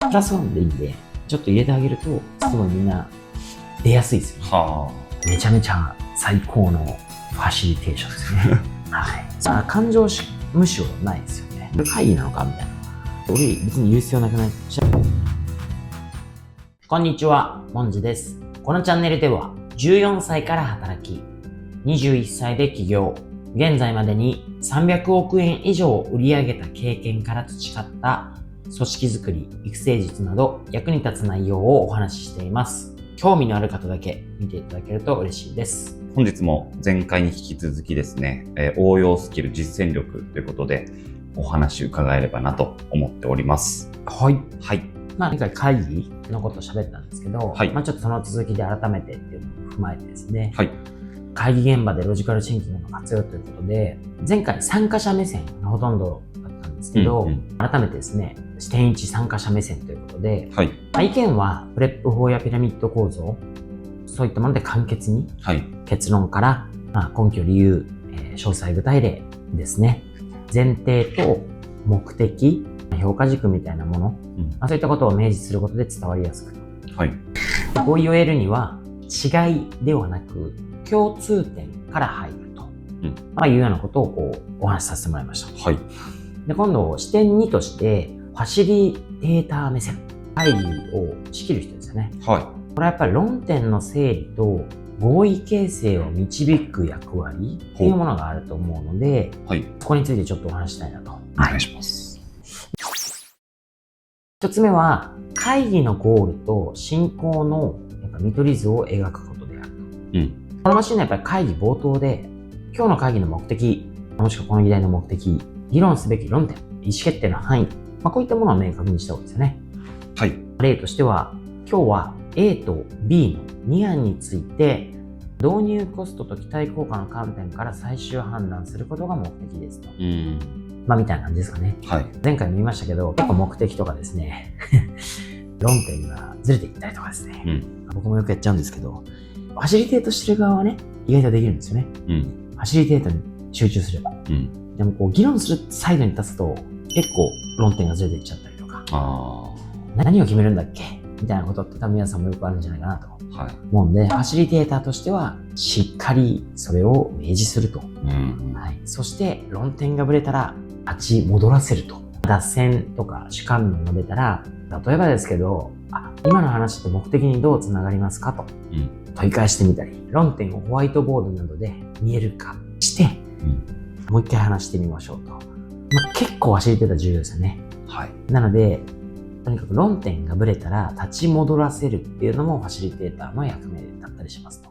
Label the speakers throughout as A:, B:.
A: プラスワンでいいんで、ちょっと入れてあげると、すごいみんな出やすいですよ。
B: は
A: めちゃめちゃ最高のファシリテーションですね。はい。さあ、感情無視はないですよね。会議なのかみたいな。俺、別に言う必要なくない？こんにちは、もんじです。このチャンネルでは、14歳から働き、21歳で起業、現在までに300億円以上売り上げた経験から培った組織づくり、育成術など役に立つ内容をお話ししています。興味のある方だけ見ていただけると嬉しいです。
B: 本日も前回に引き続きですね、応用スキル実践力ということでお話伺えればなと思っております。
A: はい。
B: はい。
A: 前回会議のことを喋ったんですけど、
B: はい。
A: ちょっとその続きで改めてっていうのを踏まえてですね、
B: はい。
A: 会議現場でロジカルシンキングの活用ということで、前回参加者目線がほとんどだったんですけど、改めてですね、視点1参加者目線ということで、
B: はい。
A: 意見はプレップ法やピラミッド構造、そういったもので簡潔に、
B: はい。結
A: 論から、根拠、理由、詳細具体例ですね、前提と目的、評価軸みたいなもの、そういったことを明示することで伝わりやすくと。
B: はい。
A: 合意を得るには違いではなく共通点から入ると、いうようなことをお話しさせてもらいました。
B: はい。
A: で、今度視点2としてファシリテーター目線、会議を仕切る人ですよね。
B: はい。
A: これはやっぱり論点の整理と合意形成を導く役割っていうものがあると思うので、
B: はい。
A: そこについてちょっとお話したいなと。
B: お願いします。
A: 一つ目は会議のゴールと進行の見取り図を描くことであると。このマシンはやっぱり会議冒頭で今日の会議の目的、もしくはこの議題の目的、議論すべき論点、意思決定の範囲、こういったものを明確にした方がいいですよね。
B: はい。
A: 例としては今日は A と B の2案について導入コストと期待効果の観点から最終判断することが目的ですと。みたいな感じですかね。
B: はい。
A: 前回も言いましたけど、結構目的とかですね、論点がずれていったりとかですね、僕もよくやっちゃうんですけど、ファシリテートしてる側はね、意外とできるんですよね。ファシリテートに集中すれば。でも議論するサイドに立つと、結構論点がずれていっちゃったりとか、何を決めるんだっけみたいなことって多分皆さんもよくあるんじゃないかなと思うんで、ファシリテーターとしてはしっかりそれを明示すると。そして論点がぶれたら立ち戻らせると。脱線とか主観論が出たら、例えばですけど、今の話って目的にどうつながりますかと問い返してみたり、論点をホワイトボードなどで見える化して、もう一回話してみましょうと。結構ファシリテーター重要ですよね。なので、とにかく論点がぶれたら立ち戻らせるっていうのもファシリテーターの役目だったりしますと。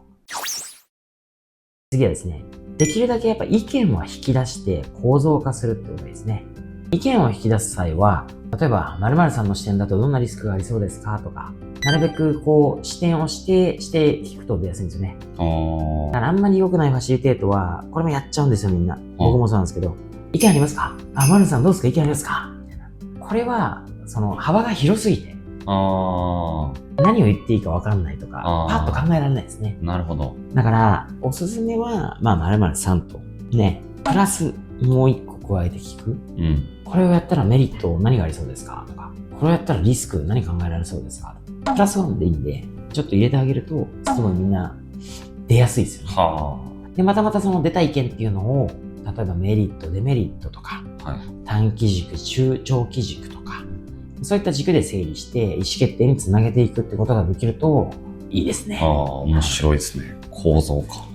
A: 次はですね、できるだけやっぱ意見は引き出して構造化するってことですね。意見を引き出す際は、例えば〇〇さんの視点だとどんなリスクがありそうですかとか、なるべく視点をして聞くと出やすいんですよね。だからあんまり良くないファシリテートは、これもやっちゃうんですよみんな。僕もそうなんですけど、意見ありますか〇さんどうですか意見ありますかみたいな。これは、その幅が広すぎて、何を言っていいか分かんないとか、パッと考えられないですね。
B: なるほど。
A: だから、おすすめは、〇〇さんと、ね、プラスもう一個加えて聞く。これをやったらメリット何がありそうですかとか、これをやったらリスク何考えられそうですかプラスワンでいいんで、ちょっと入れてあげると、すごいみんな出やすいですよね。で、またその出た意見っていうのを、例えばメリット、デメリットとか、短期軸、長期軸とか、そういった軸で整理して意思決定につなげていくってことができるといいですね。
B: 面白いですね。構造か。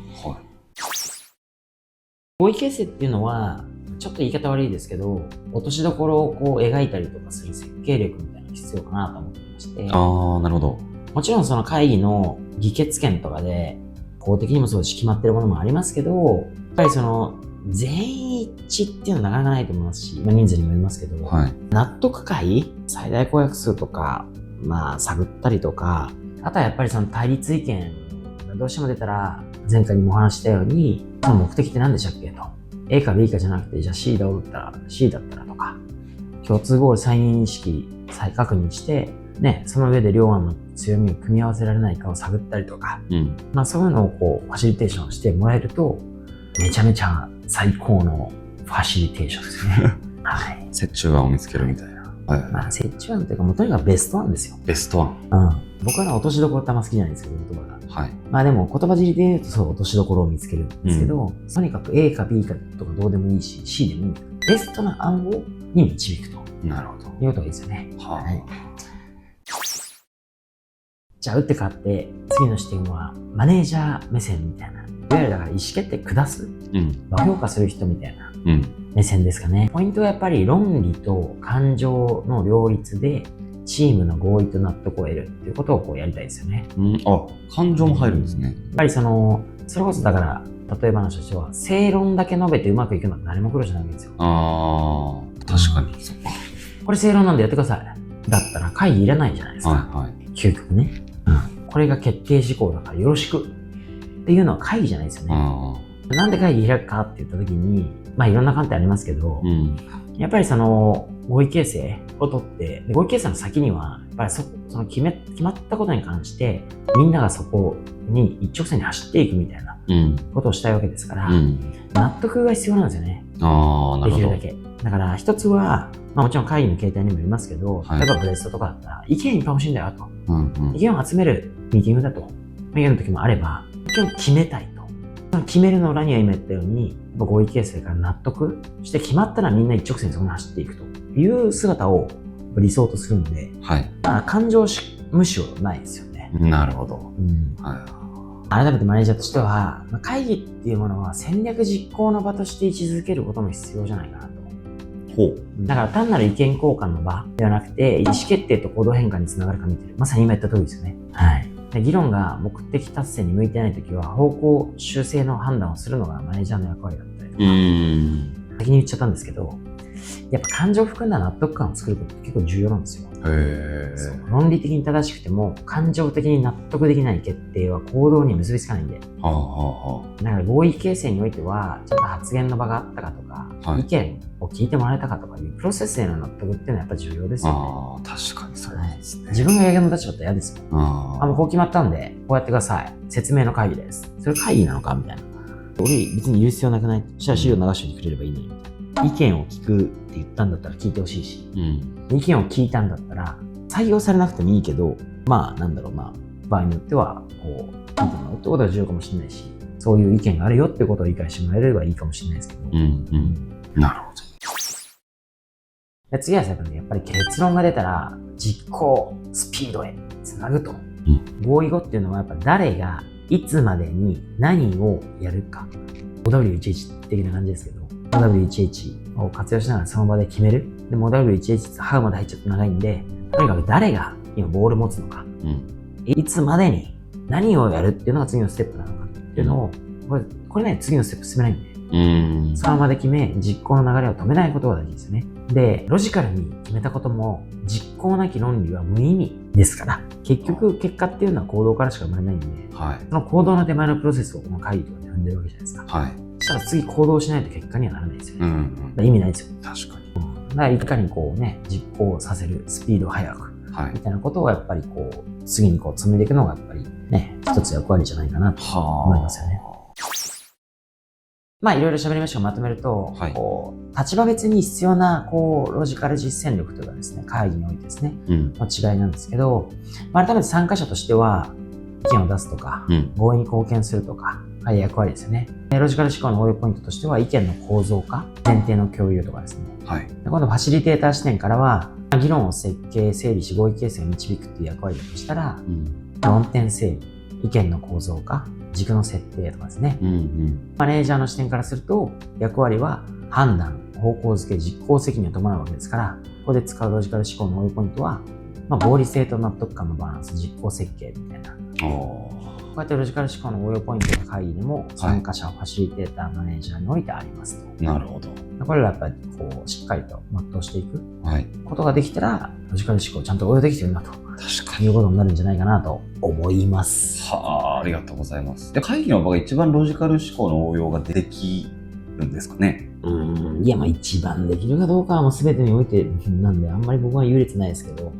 A: 合意形成っていうのは、ちょっと言い方悪いですけど、落としどころを描いたりとかする設計力みたいなのが必要かなと思ってまして。なる
B: ほど。も
A: ちろんその会議の議決権とかで、法的にもそうですし決まってるものもありますけど、やっぱりその、全員一致っていうのはなかなかないと思いますし、人数にもよりますけど、納得解、最大公約数とか、探ったりとか、あとはやっぱりその対立意見がどうしても出たら、前回にもお話したように、その目的って何でしたっけと。A か B かじゃなくて、じゃあ C だったら C だったらとか、共通ゴール再認識、再確認して、その上で両案の強みを組み合わせられないかを探ったりとか、そういうのをファシリテーションしてもらえると、めちゃめちゃ最高のファシリテーションですね。折衷案を見つけるみたいな。
B: はいはい。
A: まあ、折衷案というか、もうとにかくベスト案ですよ。
B: ベストワン。
A: うん。僕は落としどころってあんま好きじゃないんですけど、言葉が。
B: はい。
A: まあでも、言葉尻で言うと、そう、落としどころを見つけるんですけど、とにかく A か B かとかどうでもいいし、C でもいいんだけど、ベストな案に導くと
B: なるほど。
A: いうことがいいですよね。
B: は
A: はい。じゃあ、打って変わって、次の視点は、マネージャー目線みたいな。いわゆるだから意思決定下す、評価する人みたいな目線ですかね。ポイントはやっぱり論理と感情の両立で、チームの合意と納得を得るっていうことをこうやりたいですよね。
B: 感情も入るんですね。
A: やっぱりそれこそだから、例え話としては、正論だけ述べてうまくいくのは誰も苦労じゃないわけですよ。
B: 確かに。そっか。
A: これ正論なんでやってください。だったら会議いらないじゃないですか。
B: はいはい。
A: 究極ね。これが決定事項だからよろしくっていうのは会議じゃないですよね。なんで会議開くかって言った時に、まあいろんな観点ありますけど、やっぱり合意形成を取って、合意形成の先には、やっぱりその決まったことに関して、みんながそこに一直線に走っていくみたいなことをしたいわけですから、納得が必要なんですよね。できるだけ。だから一つは、まあもちろん会議の形態にもよりますけど、例えばブレストとかだったら、意見いっぱい欲しいんだよと。意見を集めるミーティングだと。いう時もあれば、意見を決めたいと。その決めるの裏には今言ったように、合意形成から納得して決まったらみんな一直線にそこに走っていくという姿を理想とするんで、感情無視はないですよね。
B: なるほど。
A: 改めてマネージャーとしては、会議っていうものは戦略実行の場として位置づけることも必要じゃないかなと。だから単なる意見交換の場ではなくて、意思決定と行動変化につながるか見てる。まさに今言った通りですよね。はい。議論が目的達成に向いてないときは、方向修正の判断をするのがマネージャーの役割だったりとか、先に言っちゃったんですけど、やっぱ感情を含んだ納得感を作ることって結構重要なんですよ。論理的に正しくても、感情的に納得できない決定は行動に結びつかないんで。だから合意形成においては、ちゃんと発言の場があったかとか、意見を聞いてもらえたかとかいうプロセスへの納得っていうのはやっぱ重要ですよね。
B: 確かにそうですね。
A: 自分が営業の立場だったら嫌ですもん。もうこう決まったんで、こうやってください。説明の会議です。それ会議なのかみたいな。俺別に言う必要なくない？そしたら資料流しておいてくれればいいのにみたいな。意見を聞くって言ったんだったら聞いてほしいし、意見を聞いたんだったら採用されなくてもいいけど、まあなんだろうな、場合によってはこう聞いてもらうってことが重要かもしれないし、そういう意見があるよってことを理解してもらえればいいかもしれないですけど。
B: なるほ
A: ど。次はやっぱり結論が出たら実行スピードへつなぐと。合意後っていうのはやっぱ誰がいつまでに何をやるか。5W11 的な感じですけど、5W11 を活用しながらその場で決める。でも 5W11 ってハウまで入っちゃって長いんで、とにかく誰が今ボール持つのか、いつまでに何をやるっていうのが次のステップなのかっていうのを、これね、次のステップ進めないんで、その場で決め、実行の流れを止めないことが大事ですよね。で、ロジカルに決めたことも、実行なき論理は無意味ですから、結局結果っていうのは行動からしか生まれないんで、その行動の手前のプロセスをこの会議とかで踏んでるわけじゃないですか。そしたら次行動しないと結果にはならないですよね。意味ないですよ。
B: 確かに。
A: だからいかにこうね、実行させるスピードを速く、みたいなことをやっぱりこう、次にこう積んでいくのがやっぱりね、一つ役割じゃないかなと思いますよね。まあいろいろ喋りましたがまとめると、こう立場別に必要なこうロジカル実践力というかですね、会議においてですね、の違いなんですけど、改めて参加者としては意見を出すとか、合意に貢献するとか、役割ですよね。ロジカル思考の応用ポイントとしては意見の構造化、前提の共有とかですね。今度ファシリテーター視点からは、議論を設計、整理し合意形成を導くっていう役割だとしたら、論点整理、意見の構造化、軸の設定とかですね。マネージャーの視点からすると、役割は判断、方向づけ、実行責任を伴うわけですから、ここで使うロジカル思考の応用ポイントは、合理性と納得感のバランス、実行設計みたいな。こうやってロジカル思考の応用ポイントが会議でも参加者、ファシリテーター、マネージャーにおいてありますと。
B: なるほど。
A: これらやっぱりこうしっかりと全うしていくことができたら、ロジカル思考をちゃんと応用できてるなと。
B: 確か
A: いうことになるんじゃないかなと思います。
B: ありがとうございます。で、会議の場が一番ロジカル思考の応用ができるんですかね。
A: いや、一番できるかどうかはもう全てにおいてなんで、あんまり僕は優劣ないですけど、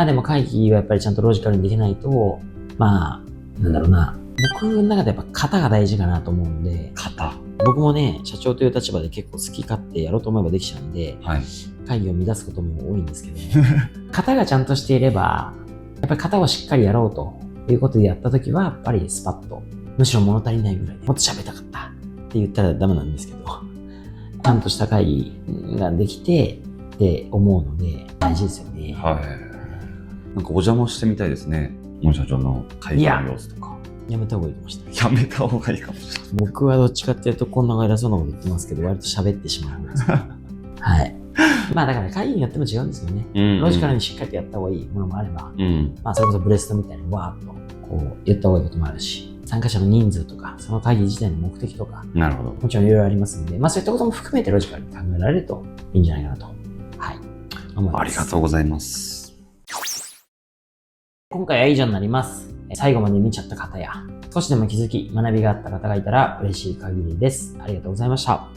A: でも会議はやっぱりちゃんとロジカルにできないと、なんだろうな、僕の中でやっぱ型が大事かなと思うんで、
B: 型。
A: 僕もね、社長という立場で結構好き勝手やろうと思えばできちゃうんで、
B: はい。
A: 会議を乱すことも多いんですけど、型がちゃんとしていれば、やっぱり型をしっかりやろうということでやったときは、やっぱりスパッと、むしろ物足りないぐらいでもっと喋りたかったって言ったらダメなんですけど、ちゃんとした会議ができてって思うので、大事ですよね。
B: はい。なんかお邪魔してみたいですね。森社長の会議の様子とか。
A: やめた方がいいかもしれない。
B: やめた方がいいかもしれない。
A: 僕はどっちかっていうと、こんな偉そうなこと言ってますけど、割と喋ってしまうんです。はい。まあだから会議によっても違うんですよね。ロジカルにしっかりとやった方がいいものもあれば、まあそれこそブレストみたいにわーっとこう言った方がいいこともあるし、参加者の人数とか、その会議自体の目的とか、
B: なるほど。
A: もちろんいろいろありますんで、まあそういったことも含めてロジカルに考えられるといいんじゃないかなと。はい。思います。
B: ありがとうございます。
A: 今回は以上になります。最後まで見ちゃった方や、少しでも気づき、学びがあった方がいたら嬉しい限りです。ありがとうございました。